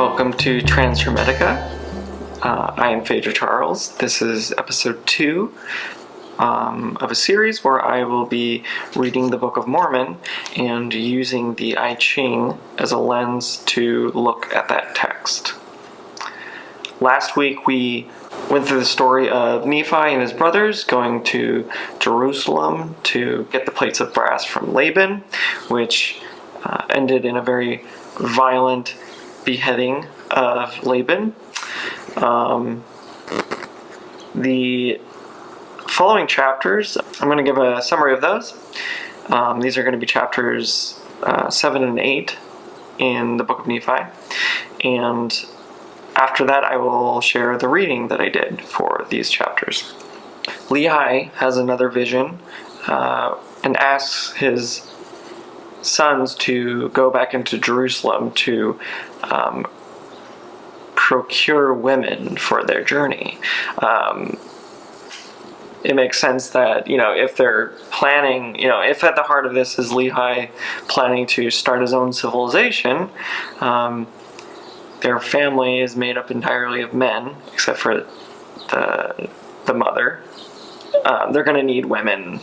Welcome to Trans-Hermetica. I am Phaedra Charles. This is episode 2 of a series where I will be reading the Book of Mormon and using the Ching as a lens to look at that text. Last week we went through the story of Nephi and his brothers going to Jerusalem to get the plates of brass from Laman, which ended in a very violent beheading of Laman. The following chapters, I'm going to give a summary of those. These are going to be chapters 7 and 8 in the Book of Nephi, and after that I will share the reading that I did for these chapters. Lehi has another vision and asks his sons to go back into Jerusalem to procure women for their journey. It makes sense that, if they're planning, if at the heart of this is Lehi planning to start his own civilization, their family is made up entirely of men, except for the mother. They're going to need women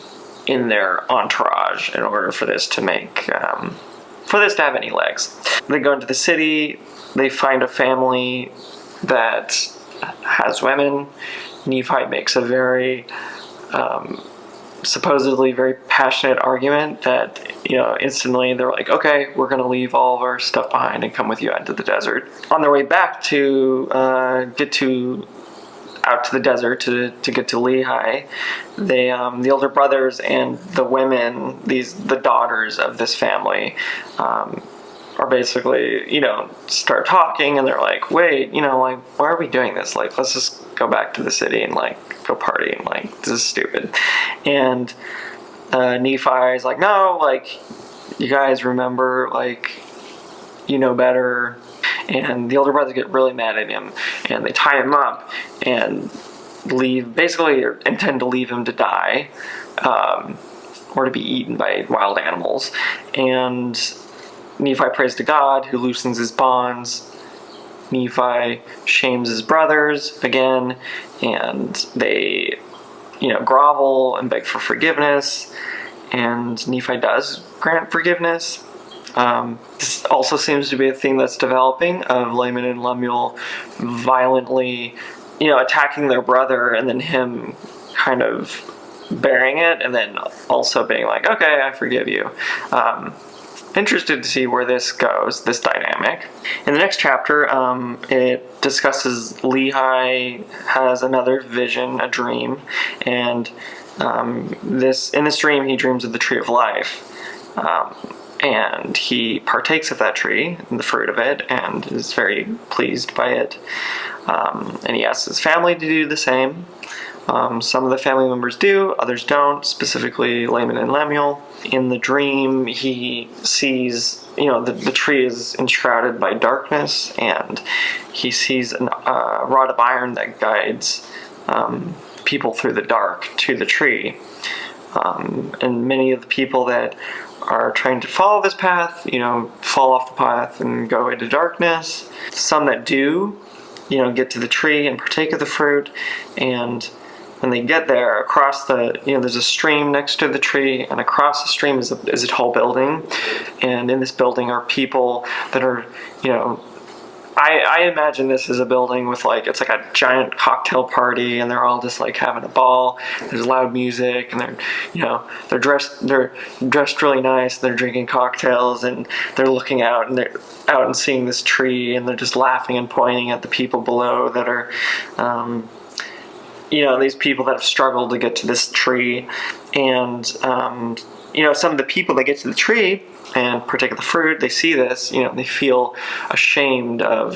in their entourage in order for this to have any legs. They go into the city, they find a family that has women. Nephi makes a very supposedly very passionate argument that, instantly they're like, okay, we're going to leave all of our stuff behind and come with you out to the desert. On their way back to out to the desert to get to Lehi, they the older brothers and the women, the daughters of this family, are basically, start talking, and they're like, wait, why are we doing this? Like, let's just go back to the city and go party, and this is stupid. And Nephi is like, no, you guys remember, you know better. And the older brothers get really mad at him, and they tie him up and basically intend to leave him to die, or to be eaten by wild animals. And Nephi prays to God, who loosens his bonds. Nephi shames his brothers again, and they, grovel and beg for forgiveness, and Nephi does grant forgiveness. This also seems to be a theme that's developing, of Laman and Lemuel violently, attacking their brother, and then him kind of bearing it, and then also being like, okay, I forgive you. Interested to see where this goes, this dynamic. In the next chapter, it discusses Lehi has another vision, a dream, and in this dream he dreams of the tree of life. And he partakes of that tree, and the fruit of it, and is very pleased by it. And he asks his family to do the same. Some of the family members do, others don't, specifically Laman and Lemuel. In the dream, he sees, the tree is enshrouded by darkness, and he sees a rod of iron that guides people through the dark to the tree. And many of the people that are trying to follow this path, fall off the path and go into darkness. Some that do, get to the tree and partake of the fruit, and when they get there, across there's a stream next to the tree, and across the stream is a tall building, and in this building are people that are, I imagine this is a building with it's like a giant cocktail party, and they're all just having a ball. There's loud music, and they're dressed really nice, and they're drinking cocktails, and they're looking out, and they're out and seeing this tree, and they're just laughing and pointing at the people below that are these people that have struggled to get to this tree. And some of the people that get to the tree and partake of the fruit, they see this, they feel ashamed of,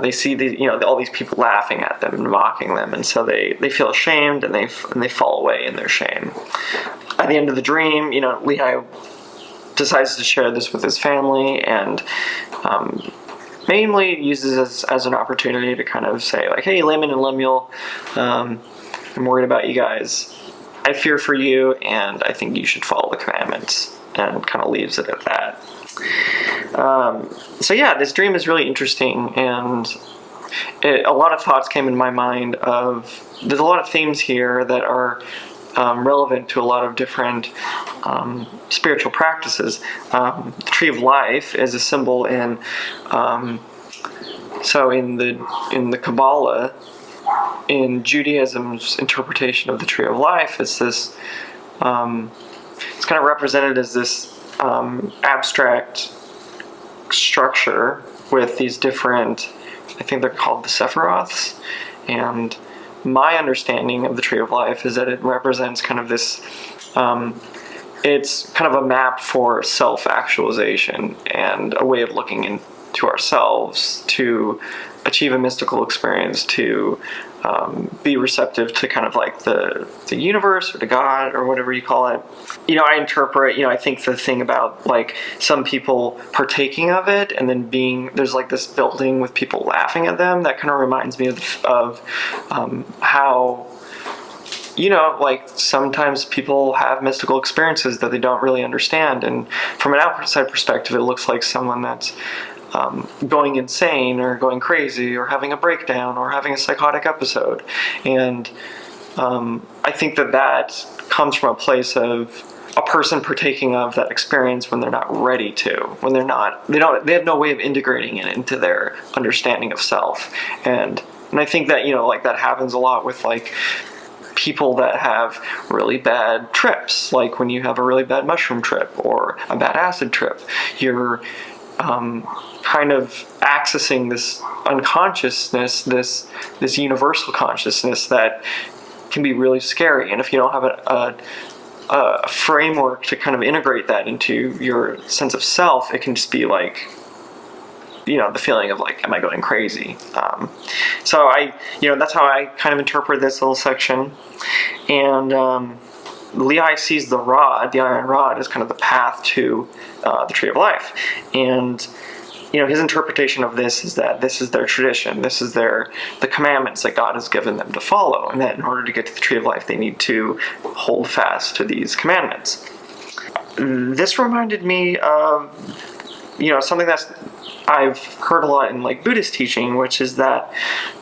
they see all these people laughing at them and mocking them, and so they feel ashamed, and they fall away in their shame. At the end of the dream, Lehi decides to share this with his family, and mainly uses this as an opportunity to kind of say, hey, Laman and Lemuel, I'm worried about you guys. I fear for you, and I think you should follow the commandments, and kind of leaves it at that. So yeah, this dream is really interesting, and a lot of thoughts came in my mind of, there's a lot of themes here that are relevant to a lot of different spiritual practices. The tree of life is a symbol in so in the Kabbalah, in Judaism's interpretation of the tree of life, it's this it's kind of represented as this abstract structure with these different, I think they're called the Sephiroths, and my understanding of the tree of life is that it represents kind of this it's kind of a map for self-actualization and a way of looking into ourselves to achieve a mystical experience, to be receptive to kind of like the universe or to God or whatever you call it. I interpret, I think the thing about like some people partaking of it and then there's like this building with people laughing at them, that kind of reminds me of how, like sometimes people have mystical experiences that they don't really understand, and from an outside perspective it looks like someone that's going insane or going crazy or having a breakdown or having a psychotic episode. And I think that comes from a place of a person partaking of that experience when they're not ready to, when they have no way of integrating it into their understanding of self. And I think that, like that happens a lot with like people that have really bad trips, like when you have a really bad mushroom trip or a bad acid trip, you're kind of accessing this unconsciousness, this universal consciousness that can be really scary. And if you don't have a framework to kind of integrate that into your sense of self, it can just be like, the feeling of like, am I going crazy? So that's how I kind of interpret this little section. And Lehi sees the iron rod, as kind of the path to the tree of life. And his interpretation of this is that this is their tradition, this is the commandments that God has given them to follow, and that in order to get to the tree of life they need to hold fast to these commandments. This reminded me of something that's I've heard a lot in like Buddhist teaching, which is that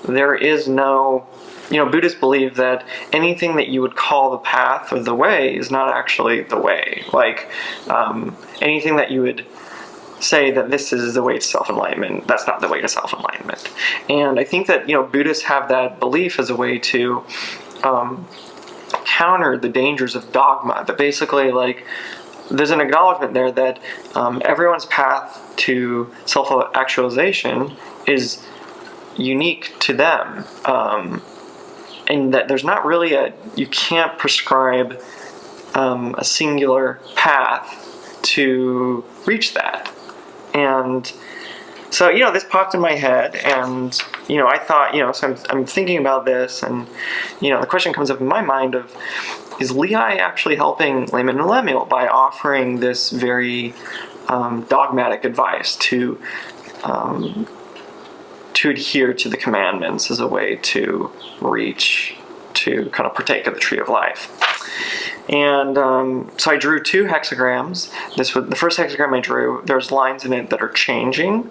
there is no, Buddhists believe that anything that you would call the path or the way is not actually the way. Like anything that you would say that this is the way to self-enlightenment, that's not the way to self-enlightenment. And I think that, Buddhists have that belief as a way to counter the dangers of dogma, that basically like there's an acknowledgement there that everyone's path to self-actualization is unique to them, and that there's not really you can't prescribe a singular path to reach that. And so, this popped in my head, and, I thought, so I'm thinking about this, and, the question comes up in my mind of, is Lehi actually helping Laman and Lemuel by offering this very dogmatic advice to adhere to the commandments as a way to kind of partake of the tree of life? And so I drew 2 hexagrams. This was the first hexagram I drew. There's lines in it that are changing.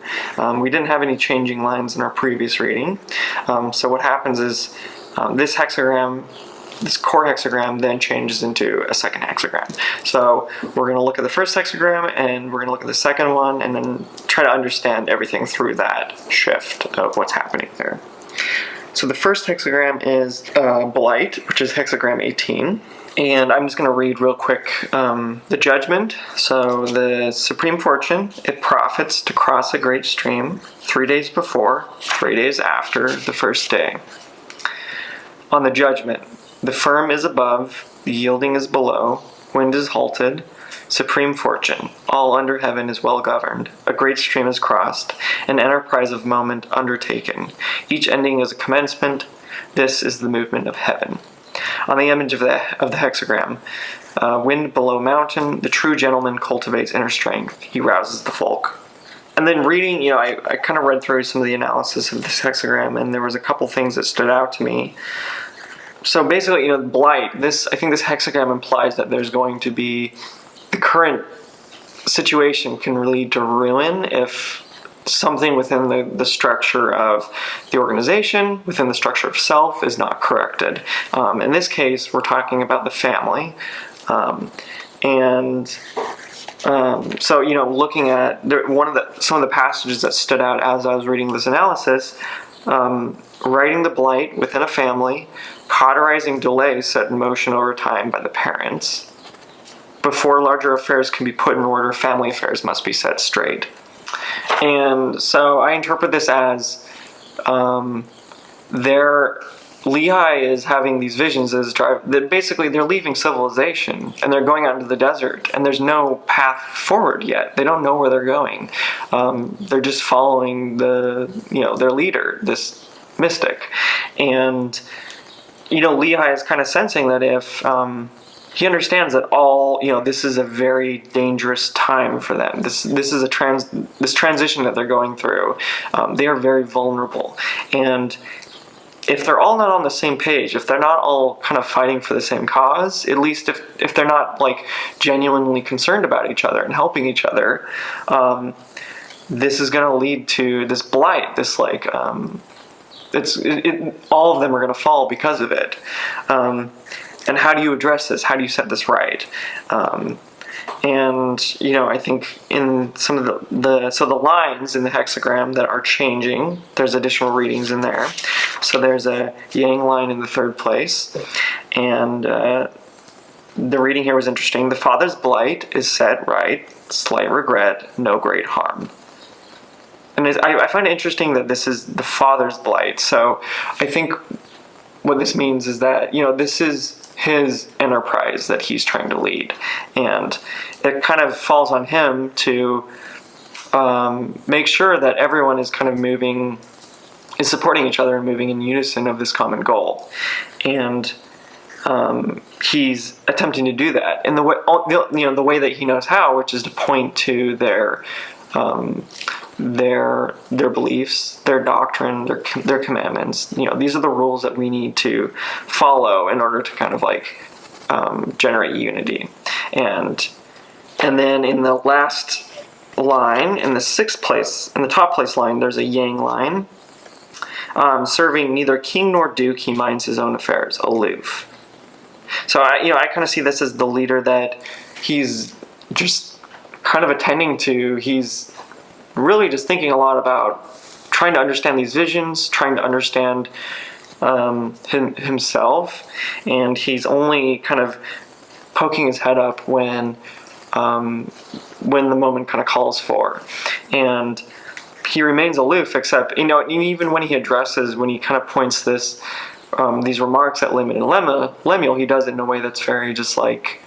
We didn't have any changing lines in our previous reading. So what happens is this core hexagram then changes into a second hexagram. So we're going to look at the first hexagram, and we're going to look at the second one, and then try to understand everything through that shift of what's happening there. So the first hexagram is Blight, which is hexagram 18. And I'm just going to read real quick the judgment. So the supreme fortune, it profits to cross a great stream 3 days before, 3 days after the first day. On the judgment, the firm is above, the yielding is below, wind is halted, supreme fortune, all under heaven is well governed, a great stream is crossed, an enterprise of moment undertaken. Each ending is a commencement, this is the movement of heaven. On the image of the hexagram, wind below mountain, the true gentleman cultivates inner strength, he rouses the folk. And then reading, I kind of read through some of the analysis of this hexagram, and there was a couple things that stood out to me. So basically, Blight, I think this hexagram implies that there's going to be the current situation can lead to ruin if something within the structure of the organization, within the structure of self, is not corrected. In this case, we're talking about the family. So, looking at some of the passages that stood out as I was reading this analysis, writing the blight within a family, cauterizing delays set in motion over time by the parents. Before larger affairs can be put in order, family affairs must be set straight. And so I interpret this as Lehi is having these visions that basically they're leaving civilization and they're going out into the desert and there's no path forward yet. They don't know where they're going. They're just following their leader, this mystic. And Lehi is kind of sensing that if he understands that this is a very dangerous time for them. This is this transition that they're going through. They are very vulnerable, and if they're all not on the same page, if they're not all kind of fighting for the same cause, at least if they're not genuinely concerned about each other and helping each other, this is going to lead to this blight. This all of them are going to fall because of it. And how do you address this? How do you set this right? I think in some of the lines in the hexagram that are changing, there's additional readings in there. So there's a yang line in the third place. And the reading here was interesting. The father's blight is set right, slight regret, no great harm. And I find it interesting that this is the father's blight. So I think what this means is that, this is his enterprise that he's trying to lead. And it kind of falls on him to make sure that everyone is kind of is supporting each other and moving in unison of this common goal. And he's attempting to do that in the way that he knows how, which is to point to their beliefs, their doctrine, their commandments. These are the rules that we need to follow in order to kind of generate unity. And then in the last line, in the sixth place, in the top place line, there's a yang line. Serving neither king nor duke, he minds his own affairs, aloof. So I kind of see this as the leader that he's just kind of attending to. He's really just thinking a lot about trying to understand these visions, trying to understand himself, and he's only kind of poking his head up when the moment kind of calls for. And he remains aloof, except, even when he kind of points these remarks at Laman and Lemuel, he does it in a way that's very just like,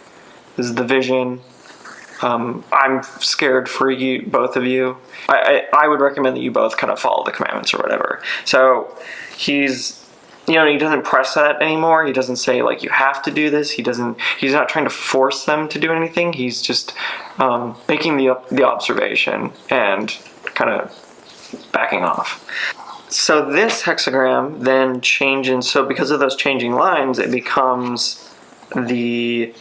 this is the vision. I'm scared for you, both of you. I would recommend that you both kind of follow the commandments or whatever. So he doesn't press that anymore. He doesn't say you have to do this. He's not trying to force them to do anything. He's just making the observation and kind of backing off. So this hexagram then changes. So because of those changing lines, it becomes the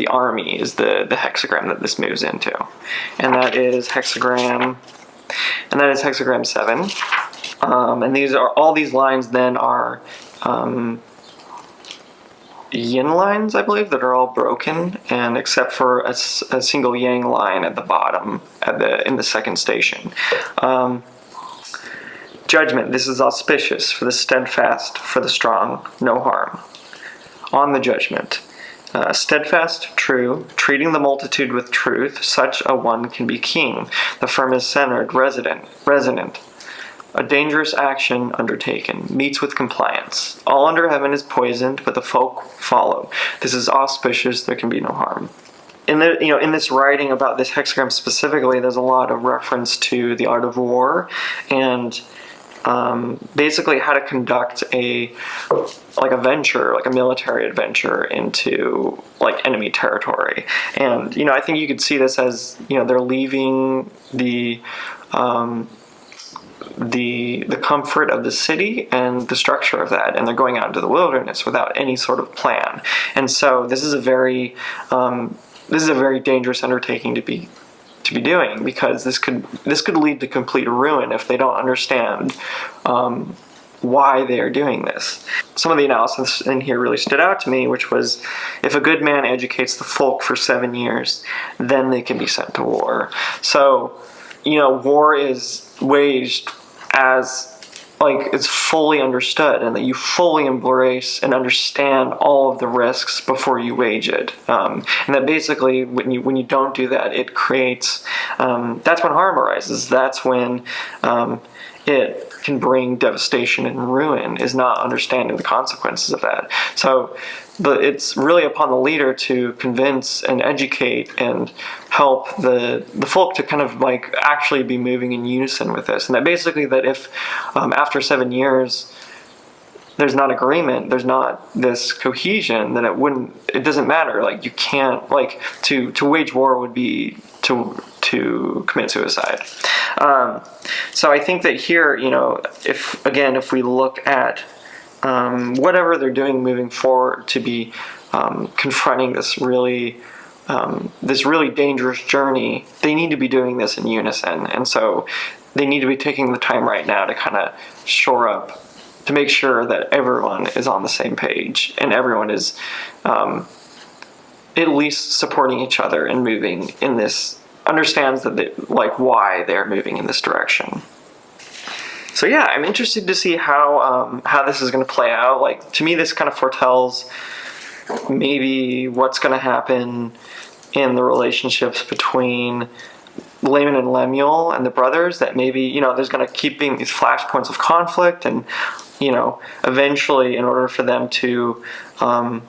army is the hexagram that this moves into, and that is hexagram 7. And all these lines then are yin lines, I believe, that are all broken, and except for a single yang line at the bottom in the second station. Judgment. This is auspicious for the steadfast, for the strong, no harm. On the judgment. Steadfast, true, treating the multitude with truth, such a one can be king. The firm is centered, resonant. A dangerous action undertaken, meets with compliance. All under heaven is poisoned, but the folk follow. This is auspicious, there can be no harm. In this writing about this hexagram specifically, there's a lot of reference to the art of war and basically how to conduct a venture, like a military adventure into enemy territory. And I think you could see this as they're leaving the comfort of the city and the structure of that, and they're going out into the wilderness without any sort of plan. And so this is a very this is a very dangerous undertaking to be doing, because this could lead to complete ruin if they don't understand why they are doing this. Some of the analysis in here really stood out to me, which was, if a good man educates the folk for 7 years, then they can be sent to war. So, war is waged as, like, it's fully understood, and that you fully embrace and understand all of the risks before you wage it. And that basically, when you don't do that, it creates, that's when harm arises. That's when it can bring devastation and ruin, is not understanding the consequences of that. So it's really upon the leader to convince and educate and help the folk to kind of like actually be moving in unison with this. And that basically, that if after 7 years there's not agreement, there's not this cohesion, then it doesn't matter. Like, you can't, like, to wage war would be to commit suicide. So I think that here, if we look at whatever they're doing moving forward to be confronting this really dangerous journey, they need to be doing this in unison. And so they need to be taking the time right now to kind of shore up, to make sure that everyone is on the same page and everyone is at least supporting each other and moving in this, understands that why they're moving in this direction. So yeah, I'm interested to see how this is going to play out. Like, to me, this kind of foretells maybe what's going to happen in the relationships between Laman and Lemuel and the brothers, that maybe, there's going to keep being these flashpoints of conflict, and, eventually, in order for them to kind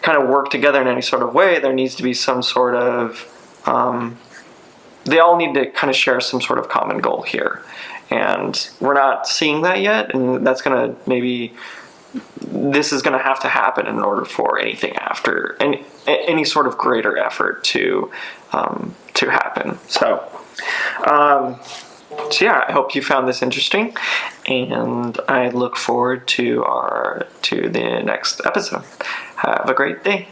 of work together in any sort of way, there needs to be some sort of, they all need to kind of share some sort of common goal here. And we're not seeing that yet, and that's going to this is going to have to happen in order for anything after, any sort of greater effort to happen. So yeah, I hope you found this interesting, and I look forward to the next episode. Have a great day.